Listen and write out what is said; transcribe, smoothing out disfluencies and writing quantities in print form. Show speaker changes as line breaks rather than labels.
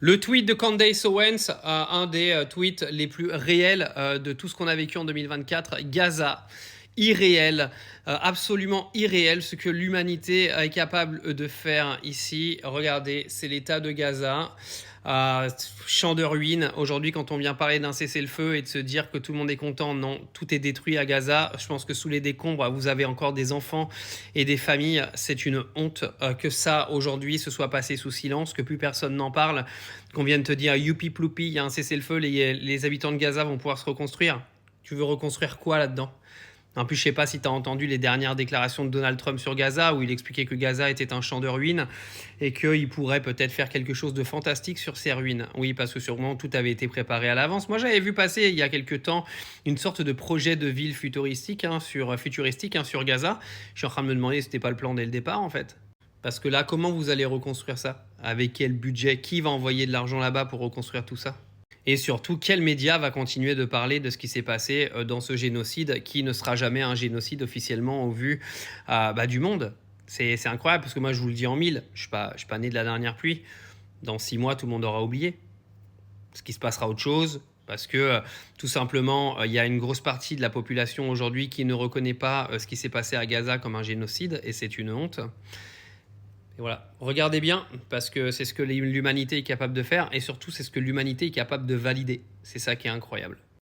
Le tweet de Candace Owens, un des tweets les plus réels de tout ce qu'on a vécu en 2024, Gaza, irréel, absolument irréel, ce que l'humanité est capable de faire ici. Regardez, c'est l'état de Gaza. Champ de ruines. Aujourd'hui, quand on vient parler d'un cessez-le-feu et de se dire que tout le monde est content, non, tout est détruit à Gaza. Je pense que sous les décombres, vous avez encore des enfants et des familles. C'est une honte que ça, aujourd'hui, se soit passé sous silence, que plus personne n'en parle, qu'on vienne te dire youpi ploupi, il y a un cessez-le-feu, les habitants de Gaza vont pouvoir se reconstruire. Tu veux reconstruire quoi là-dedans? En plus, je sais pas si tu as entendu les dernières déclarations de Donald Trump sur Gaza, où il expliquait que Gaza était un champ de ruines et qu'il pourrait peut-être faire quelque chose de fantastique sur ces ruines. Oui, parce que sûrement tout avait été préparé à l'avance. Moi, j'avais vu passer il y a quelques temps une sorte de projet de ville futuristique, sur Gaza. Je suis en train de me demander si c'était pas le plan dès le départ, en fait. Parce que là, comment vous allez reconstruire ça? Avec quel budget? Qui va envoyer de l'argent là-bas pour reconstruire tout ça? Et surtout, quel média va continuer de parler de ce qui s'est passé dans ce génocide qui ne sera jamais un génocide officiellement au vu du monde? C'est incroyable parce que moi, je vous le dis en mille, je ne suis pas né de la dernière pluie. Dans 6 mois, tout le monde aura oublié. Ce qui se passera autre chose parce que tout simplement, il y a une grosse partie de la population aujourd'hui qui ne reconnaît pas ce qui s'est passé à Gaza comme un génocide et c'est une honte. Et voilà, regardez bien, parce que c'est ce que l'humanité est capable de faire, et surtout c'est ce que l'humanité est capable de valider. C'est ça qui est incroyable.